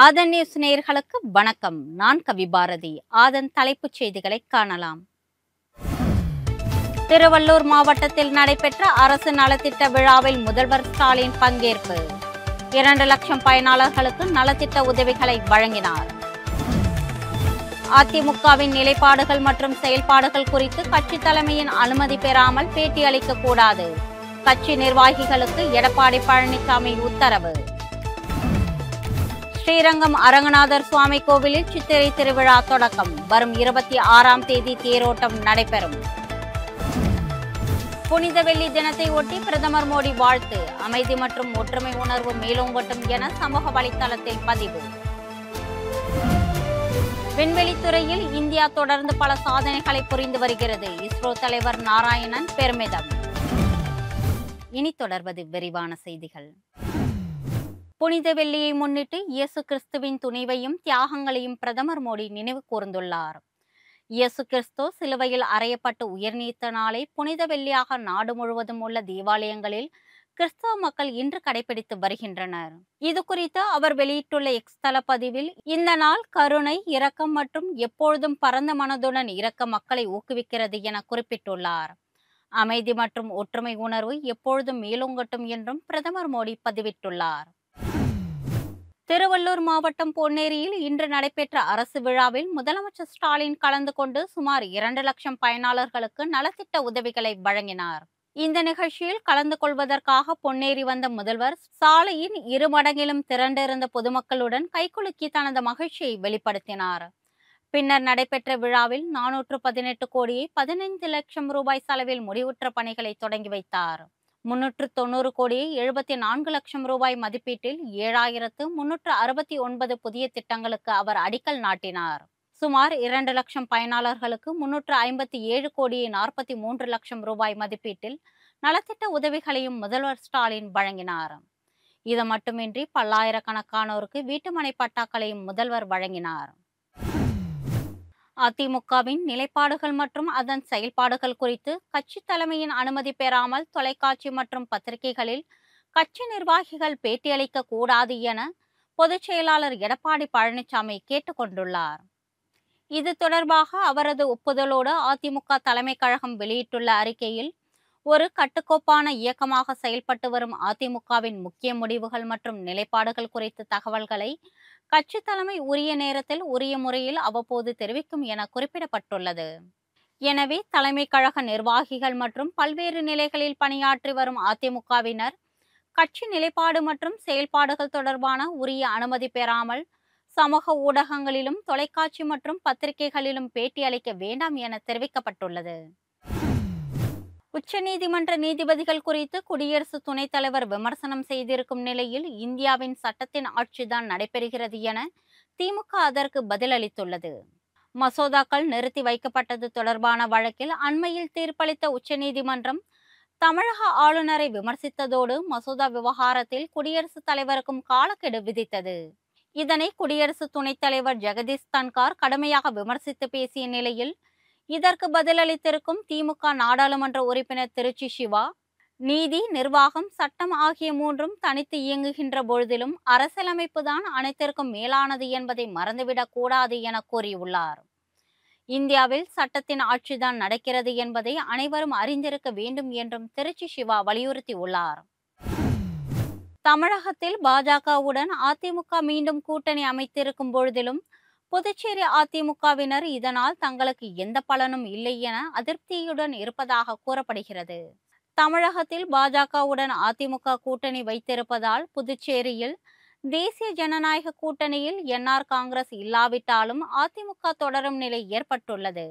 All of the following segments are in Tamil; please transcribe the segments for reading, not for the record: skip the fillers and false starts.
ஆதன் நியூஸ் நேயர்களுக்கு வணக்கம். நான் கவி பாரதி. ஆதன் தலைப்புச் செய்திகளை காணலாம். திருவள்ளூர் மாவட்டத்தில் நடைபெற்ற அரசு நலத்திட்ட விழாவில் முதல்வர் ஸ்டாலின் பங்கேற்பு. 2 லட்சம் பயனாளர்களுக்கு நலத்திட்ட உதவிகளை வழங்கினார். அதிமுகவின் நிலைப்பாடுகள் மற்றும் செயல்பாடுகள் குறித்து கட்சி தலைமையின் அனுமதி பெறாமல் பேட்டி அளிக்க கூடாது. கட்சி நிர்வாகிகளுக்கு எடப்பாடி பழனிசாமி உத்தரவு. ஸ்ரீரங்கம் அரங்கநாதர் சுவாமி கோவிலில் சித்திரை திருவிழா தொடக்கம். வரும் 26ஆம் தேதி தேரோட்டம் நடைபெறும். புனித வெள்ளி தினத்தை ஒட்டி பிரதமர் மோடி வாழ்த்து. அமைதி மற்றும் ஒற்றுமை உணர்வு மேலோங்கட்டும் என சமூக வலைதளத்தில் பதிவு. விண்வெளித்துறையில் இந்தியா தொடர்ந்து பல சாதனைகளை புரிந்து வருகிறது. இஸ்ரோ தலைவர் நாராயணன் பெருமிதம். இனி தொடர்வது விரிவான செய்திகள். புனித வெள்ளியை முன்னிட்டு இயேசு கிறிஸ்துவின் துணிவையும் தியாகங்களையும் பிரதமர் மோடி நினைவு கூர்ந்துள்ளார். இயேசு கிறிஸ்து சிலுவையில் அறையப்பட்டு உயிர்நீத்த நாளை புனித வெள்ளியாக நாடு முழுவதும் உள்ள தேவாலயங்களில் கிறிஸ்தவ மக்கள் இன்று கடைபிடித்து வருகின்றனர். இது குறித்து அவர் வெளியிட்டுள்ள எக்ஸ் தள பதிவில், இந்த நாள் கருணை, இரக்கம் மற்றும் எப்பொழுதும் பரந்த மனதுடன் இரக்க மக்களை ஊக்குவிக்கிறது என குறிப்பிட்டுள்ளார். அமைதி மற்றும் ஒற்றுமை உணர்வு எப்பொழுதும் மேலோங்கட்டும் என்றும் பிரதமர் மோடி பதிவிட்டுள்ளார். திருவள்ளூர் மாவட்டம் பொன்னேரியில் இன்று நடைபெற்ற அரசு விழாவில் முதலமைச்சர் ஸ்டாலின் கலந்து கொண்டு சுமார் 2 லட்சம் பயனாளர்களுக்கு நலத்திட்ட உதவிகளை வழங்கினார். இந்த நிகழ்ச்சியில் கலந்து கொள்வதற்காக பொன்னேரி வந்த முதல்வர் சாலையின் இரு மடங்கிலும் திரண்டிருந்த பொதுமக்களுடன் கைகுலுக்கி தனது மகிழ்ச்சியை வெளிப்படுத்தினார். பின்னர் நடைபெற்ற விழாவில் 418 கோடியே 15 லட்சம் ரூபாய் செலவில் முடிவுற்ற பணிகளை தொடங்கி வைத்தார். 390 கோடியே 74 லட்சம் ரூபாய் மதிப்பீட்டில் 7369 புதிய திட்டங்களுக்கு அவர் அடிக்கல் நாட்டினார். சுமார் 2 லட்சம் பயனாளர்களுக்கு 357 கோடியே 43 லட்சம் ரூபாய் மதிப்பீட்டில் நலத்திட்ட உதவிகளையும் முதல்வர் ஸ்டாலின் வழங்கினார். இது மட்டுமின்றி பல்லாயிரக்கணக்கானோருக்கு வீட்டுமனை பட்டாக்களையும் முதல்வர் வழங்கினார். அதிமுகவின் நிலைப்பாடுகள் மற்றும் அதன் செயல்பாடுகள் குறித்து கட்சி தலைமையின் அனுமதி பெறாமல் தொலைக்காட்சி மற்றும் பத்திரிகைகளில் கட்சி நிர்வாகிகள் பேட்டியளிக்க கூடாது என பொதுச் செயலாளர் எடப்பாடி பழனிசாமி கேட்டுக்கொண்டுள்ளார். இது தொடர்பாக அவரது ஒப்புதலோடு அதிமுக தலைமை கழகம் வெளியிட்டுள்ள அறிக்கையில், ஒரு கட்டுக்கோப்பான இயக்கமாக செயல்பட்டு வரும் அதிமுகவின் முக்கிய முடிவுகள் மற்றும் நிலைப்பாடுகள் குறித்த தகவல்களை கட்சி தலைமை உரிய நேரத்தில் உரிய முறையில் அவ்வப்போது தெரிவிக்கும் என குறிப்பிடப்பட்டுள்ளது. எனவே தலைமை கழக நிர்வாகிகள் மற்றும் பல்வேறு நிலைகளில் பணியாற்றி வரும் அதிமுகவினர் கட்சி நிலைப்பாடு மற்றும் செயல்பாடுகள் தொடர்பான உரிய அனுமதி பெறாமல் சமூக ஊடகங்களிலும் தொலைக்காட்சி மற்றும் பத்திரிகைகளிலும் பேட்டி அளிக்க வேண்டாம் என தெரிவிக்கப்பட்டுள்ளது. உச்சநீதிமன்ற நீதிபதிகள் குறித்து குடியரசு துணைத் தலைவர் விமர்சனம் செய்திருக்கும் நிலையில் இந்தியாவின் சட்டத்தின் ஆட்சிதான் நடைபெறுகிறது என திமுக அதற்கு பதிலளித்துள்ளது. மசோதாக்கள் நிறுத்தி வைக்கப்பட்டது தொடர்பான வழக்கில் அண்மையில் தீர்ப்பளித்த உச்சநீதிமன்றம் தமிழக ஆளுநரை விமர்சித்ததோடு மசோதா விவகாரத்தில் குடியரசுத் தலைவருக்கும் காலக்கெடு விதித்தது. இதனை குடியரசு துணைத் தலைவர் ஜெகதீப் தன்கார் கடுமையாக விமர்சித்து பேசிய நிலையில், இதற்கு பதிலளித்திருக்கும் திமுக நாடாளுமன்ற உறுப்பினர் திருச்சி சிவா, நீதி, நிர்வாகம், சட்டம் ஆகிய மூன்றும் தனித்து இயங்குகின்ற பொழுதிலும் அரசியலமைப்புதான் அனைத்திற்கும் மேலானது என்பதை மறந்துவிடக் கூடாது என கூறியுள்ளார். இந்தியாவில் சட்டத்தின் ஆட்சிதான் நடக்கிறது என்பதை அனைவரும் அறிந்திருக்க வேண்டும் என்றும் திருச்சி சிவா வலியுறுத்தியுள்ளார். தமிழகத்தில் பாஜகவுடன் அதிமுக மீண்டும் கூட்டணி அமைத்திருக்கும் பொழுதிலும் புதுச்சேரி அதிமுகவினர் இதனால் தங்களுக்கு எந்த பலனும் இல்லை என அதிருப்தியுடன் இருப்பதாக கூறப்படுகிறது. தமிழகத்தில் பாஜகவுடன் அதிமுக கூட்டணி வைத்திருப்பதால் புதுச்சேரியில் தேசிய ஜனநாயக கூட்டணியில் என்ஆர் காங்கிரஸ் இல்லாவிட்டாலும் அதிமுக தொடரும் நிலை ஏற்பட்டுள்ளது.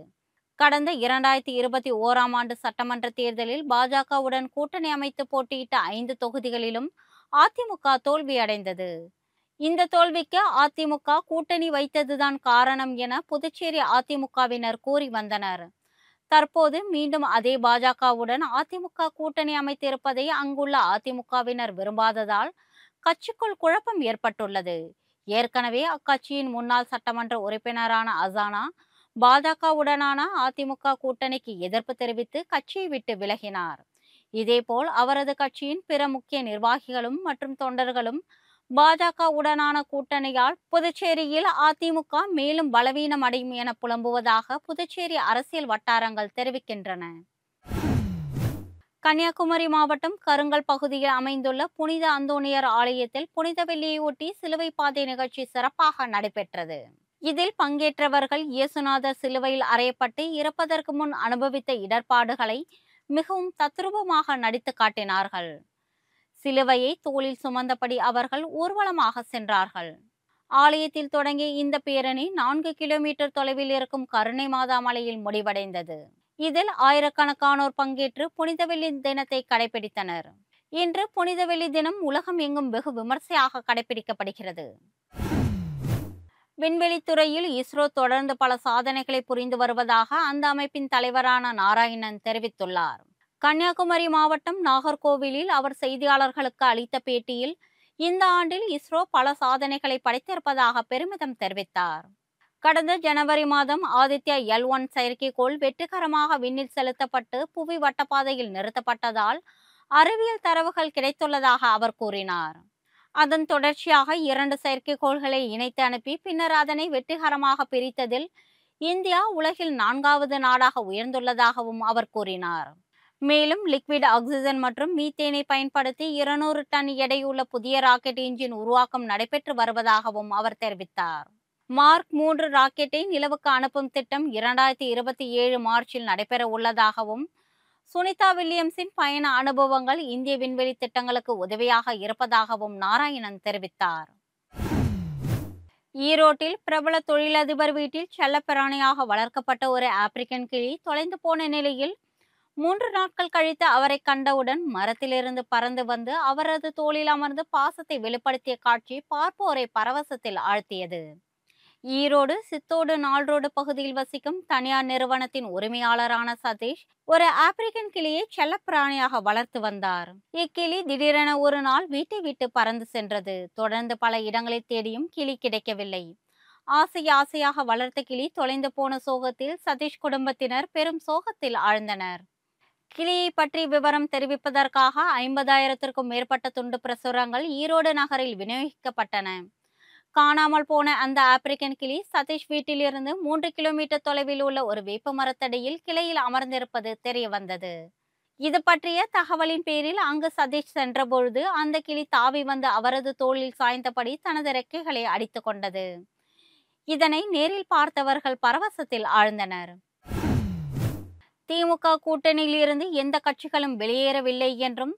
கடந்த 2021ஆம் ஆண்டு சட்டமன்ற தேர்தலில் பாஜகவுடன் கூட்டணி அமைத்து போட்டியிட்ட 5 தொகுதிகளிலும் அதிமுக தோல்வியடைந்தது. இந்த தோல்விக்கு அதிமுக கூட்டணி வைத்ததுதான் காரணம் என புதுச்சேரி அதிமுகவினர் கூறி வந்தனர். தற்போது மீண்டும் அதே பாஜகவுடன் அதிமுக கூட்டணி அமைத்திருப்பதை அங்குள்ள அதிமுகவினர் விரும்பாததால் கட்சிக்குள் குழப்பம் ஏற்பட்டுள்ளது. ஏற்கனவே அக்கட்சியின் முன்னாள் சட்டமன்ற உறுப்பினரான அசானா பாஜகவுடனான அதிமுக கூட்டணிக்கு எதிர்ப்பு தெரிவித்து கட்சியை விட்டு விலகினார். இதேபோல் அவரது கட்சியின் பிற முக்கிய நிர்வாகிகளும் மற்றும் தொண்டர்களும் பாஜகவுடனான கூட்டணியால் புதுச்சேரியில் அதிமுக மேலும் பலவீனம் அடையும் என புலம்புவதாக புதுச்சேரி அரசியல் வட்டாரங்கள் தெரிவிக்கின்றன. கன்னியாகுமரி மாவட்டம் கருங்கல் பகுதியில் அமைந்துள்ள புனித அந்தோணியர் ஆலயத்தில் புனித வெள்ளியை ஒட்டி சிலுவை பாதை நிகழ்ச்சி சிறப்பாக நடைபெற்றது. இதில் பங்கேற்றவர்கள் இயேசுநாதர் சிலுவையில் அறையப்பட்டு இறப்பதற்கு முன் அனுபவித்த இடர்பாடுகளை மிகவும் தத்ரூபமாக நடித்து காட்டினார்கள். சிலுவையை தோளில் சுமந்தபடி அவர்கள் ஊர்வலமாக சென்றார்கள். ஆலயத்தில் தொடங்கிய இந்த பேரணி 4 கிலோமீட்டர் தொலைவில் இருக்கும் கருணை மாதா மலையில் முடிவடைந்தது. இதில் ஆயிரக்கணக்கானோர் பங்கேற்று புனித வெள்ளி தினத்தை கடைபிடித்தனர். இன்று புனித வெள்ளி தினம் உலகம் எங்கும் வெகு விமர்சையாக கடைபிடிக்கப்படுகிறது. விண்வெளித்துறையில் இஸ்ரோ தொடர்ந்து பல சாதனைகளை புரிந்து வருவதாக அந்த அமைப்பின் தலைவரான நாராயணன் தெரிவித்துள்ளார். கன்னியாகுமரி மாவட்டம் நாகர்கோவிலில் அவர் செய்தியாளர்களுக்கு அளித்த பேட்டியில் இந்த ஆண்டில் இஸ்ரோ பல சாதனைகளை படைத்திருப்பதாக பெருமிதம் தெரிவித்தார். கடந்த ஜனவரி மாதம் ஆதித்யா L1 செயற்கைக்கோள் வெற்றிகரமாக விண்ணில் செலுத்தப்பட்டு புவி வட்டப்பாதையில் நிறுத்தப்பட்டதால் அறிவியல் தரவுகள் கிடைத்துள்ளதாக அவர் கூறினார். அதன் தொடர்ச்சியாக 2 செயற்கைக்கோள்களை இணைத்து அனுப்பி பின்னர் அதனை வெற்றிகரமாக பிரித்ததில் இந்தியா உலகில் 4வது நாடாக உயர்ந்துள்ளதாகவும் அவர் கூறினார். மேலும் லிக்விட் ஆக்சிஜன் மற்றும் மீத்தேனை பயன்படுத்தி 200 டன் எடையுள்ள புதிய ராக்கெட் இன்ஜின் உருவாக்கம் நடைபெற்று வருவதாகவும் அவர் தெரிவித்தார். மார்க் 3 ராக்கெட்டை நிலவுக்கு அனுப்பும் திட்டம் 2027 மார்ச்சில் நடைபெற உள்ளதாகவும் சுனிதா வில்லியம்ஸின் பயண அனுபவங்கள் இந்திய விண்வெளி திட்டங்களுக்கு உதவியாக இருப்பதாகவும் நாராயணன் தெரிவித்தார். ஈரோட்டில் பிரபல தொழிலதிபர் வீட்டில் செல்லப்பிராணியாக வளர்க்கப்பட்ட ஒரு ஆப்பிரிக்கன் கிளி தொலைந்து போன நிலையில் 3 நாட்கள் கழித்து அவரை கண்டவுடன் மரத்திலிருந்து பறந்து வந்து அவரது தோளில் அமர்ந்து பாசத்தை வெளிப்படுத்திய காட்சி பார்ப்போரை பரவசத்தில் ஆழ்த்தியது. ஈரோடு சித்தோடு நால்ரோடு பகுதியில் வசிக்கும் தனியார் நிறுவனத்தின் உரிமையாளரான சதீஷ் ஒரு ஆப்பிரிக்கன் கிளியை செல்லப்பிராணியாக வளர்த்து வந்தார். இக்கிளி திடீரென ஒரு நாள் வீட்டை விட்டு பறந்து சென்றது. தொடர்ந்து பல இடங்களில் தேடியும் கிளி கிடைக்கவில்லை. ஆசையாக வளர்த்த கிளி தொலைந்து போன சோகத்தில் சதீஷ் குடும்பத்தினர் பெரும் சோகத்தில் ஆழ்ந்தனர். கிளியை பற்றி விவரம் தெரிவிப்பதற்காக 50,000க்கும் மேற்பட்ட துண்டு பிரசுரங்கள் ஈரோடு நகரில் விநியோகிக்கப்பட்டன. காணாமல் போன அந்த ஆப்பிரிக்கன் கிளி சதீஷ் வீட்டிலிருந்து 3 கிலோமீட்டர் தொலைவில் உள்ள ஒரு வேப்ப மரத்தடியில் கிளையில் அமர்ந்திருப்பது தெரிய வந்தது. இது பற்றிய தகவலின் பேரில் அங்கு சதீஷ் சென்றபொழுது அந்த கிளி தாவி வந்து அவரது தோளில் சாய்ந்தபடி தனது ரெக்கைகளை அடித்து கொண்டது. இதனை நேரில் பார்த்தவர்கள் பரவசத்தில் ஆழ்ந்தனர். திமுக கூட்டணியில் இருந்து எந்த கட்சிகளும் வெளியேறவில்லை என்றும்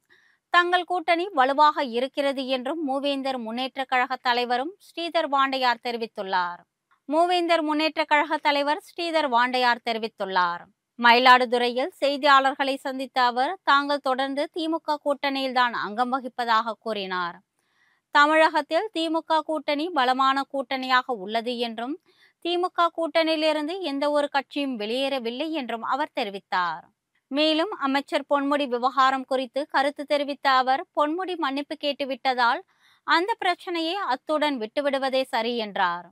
தங்கள் கூட்டணி வலுவாக இருக்கிறது என்றும் மூவேந்தர் முன்னேற்ற கழக தலைவரும் ஸ்ரீதர் வாண்டையார் தெரிவித்துள்ளார். மயிலாடுதுறையில் செய்தியாளர்களை சந்தித்த அவர் தாங்கள் தொடர்ந்து திமுக கூட்டணியில் தான் அங்கம் வகிப்பதாக கூறினார். தமிழகத்தில் திமுக கூட்டணி பலமான கூட்டணியாக உள்ளது என்றும் திமுக கூட்டணியிலிருந்து எந்த ஒரு கட்சியும் வெளியேறவில்லை என்றும் அவர் தெரிவித்தார். மேலும் அமைச்சர் பொன்முடி விவகாரம் குறித்து கருத்து தெரிவித்த அவர் பொன்முடி மன்னிப்பு கேட்டுவிட்டதால் அந்த பிரச்சனையை அத்துடன் விட்டுவிடுவதே சரி என்றார்.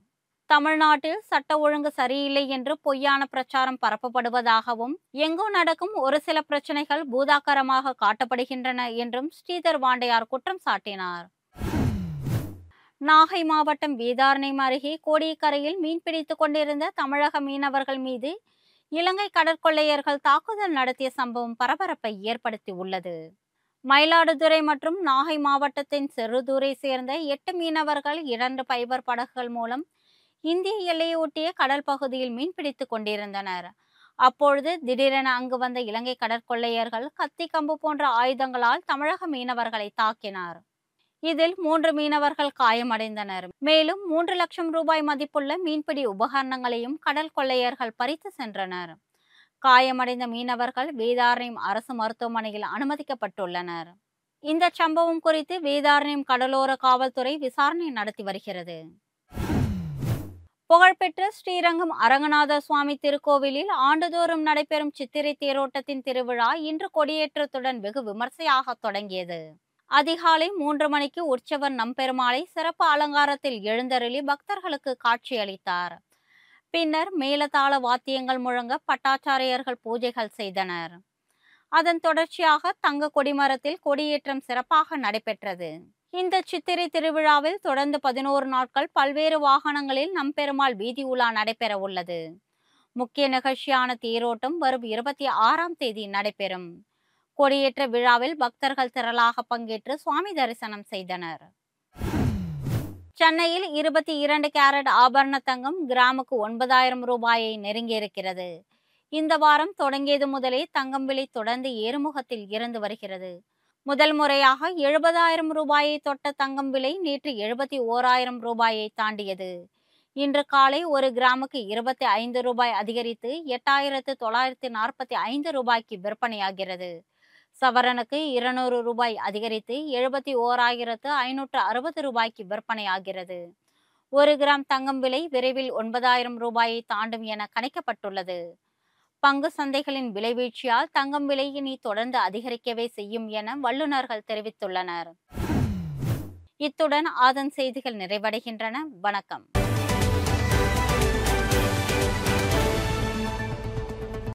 தமிழ்நாட்டில் சட்ட ஒழுங்கு சரியில்லை என்று பொய்யான பிரச்சாரம் பரப்பப்படுவதாகவும் எங்கோ நடக்கும் ஒரு சில பிரச்சனைகள் பூதாகரமாக காட்டப்படுகின்றன என்றும் ஸ்ரீதர் வாண்டையார் குற்றம் சாட்டினார். நாகை மாவட்டம் வேதாரண்யம் அருகே கோடியக்கரையில் மீன்பிடித்துக் கொண்டிருந்த தமிழக மீனவர்கள் மீது இலங்கை கடற்கொள்ளையர்கள் தாக்குதல் நடத்திய சம்பவம் பரபரப்பை ஏற்படுத்தி உள்ளது. மயிலாடுதுறை மற்றும் நாகை மாவட்டத்தின் செருதூரை சேர்ந்த 8 மீனவர்கள் 2 பைபர் படகுகள் மூலம் இந்திய எல்லையை ஒட்டிய கடல் பகுதியில் மீன்பிடித்துக் கொண்டிருந்தனர். அப்பொழுது திடீரென அங்கு வந்த இலங்கை கடற்கொள்ளையர்கள் கத்தி கம்பு போன்ற ஆயுதங்களால் தமிழக மீனவர்களை தாக்கினார். இதில் 3 மீனவர்கள் காயமடைந்தனர். மேலும் 3 லட்சம் ரூபாய் மதிப்புள்ள மீன்பிடி உபகரணங்களையும் கடல் கொள்ளையர்கள் பறித்து சென்றனர். காயமடைந்த மீனவர்கள் வேதாரண்யம் அரசு மருத்துவமனையில் அனுமதிக்கப்பட்டுள்ளனர். இந்த சம்பவம் குறித்து வேதாரண்யம் கடலோர காவல்துறை விசாரணை நடத்தி வருகிறது. புகழ்பெற்ற ஸ்ரீரங்கம் அரங்கநாத சுவாமி திருக்கோவிலில் ஆண்டுதோறும் நடைபெறும் சித்திரை தேரோட்டத்தின் திருவிழா இன்று கொடியேற்றத்துடன் வெகு விமர்சையாக தொடங்கியது. அதிகாலை 3 மணிக்கு உற்சவர் நம்பெருமாளை சிறப்பு அலங்காரத்தில் எழுந்தருளி பக்தர்களுக்கு காட்சியளித்தார். பின்னர் மேலதாள வாத்தியங்கள் முழங்க பட்டாச்சாரியர்கள் பூஜைகள் செய்தனர். அதன் தொடர்ச்சியாக தங்க கொடிமரத்தில் கொடியேற்றம் சிறப்பாக நடைபெற்றது. இந்த சித்திரை திருவிழாவில் தொடர்ந்து 11 நாட்கள் பல்வேறு வாகனங்களில் நம்பெருமாள் வீதி உலா நடைபெற உள்ளது. முக்கிய நிகழ்ச்சியான தேரோட்டம் வரும் 26ஆம் தேதி நடைபெறும். கொடியேற்ற விழாவில் பக்தர்கள் திரளாக பங்கேற்று சுவாமி தரிசனம் செய்தனர். சென்னையில் 22 கேரட் ஆபரண தங்கம் கிராமுக்கு 9,000 ரூபாயை நெருங்கியிருக்கிறது. இந்த வாரம் தொடங்கியது முதலே தங்கம் விலை தொடர்ந்து ஏறுமுகத்தில் இருந்து வருகிறது. முதல் முறையாக 70,000 ரூபாயை தொட்ட தங்கம் விலை நேற்று 71,000 ரூபாயை தாண்டியது. இன்று காலை 1 கிராமுக்கு 25 ரூபாய் அதிகரித்து 8,945 ரூபாய்க்கு விற்பனையாகிறது. சவரனுக்கு 200 ரூபாய் அதிகரித்து 71,560 ரூபாய்க்கு விற்பனையாகிறது. 1 கிராம் தங்கம் விலை விரைவில் 9,000 ரூபாயை தாண்டும் என கணிக்கப்பட்டுள்ளது. பங்கு சந்தைகளின் விலை வீழ்ச்சியால் தங்கம் விலை இனி தொடர்ந்து அதிகரிக்கவே செய்யும் என வல்லுநர்கள் தெரிவித்துள்ளனர். இத்துடன் ஆதன் செய்திகள் நிறைவடைகின்றன. வணக்கம்.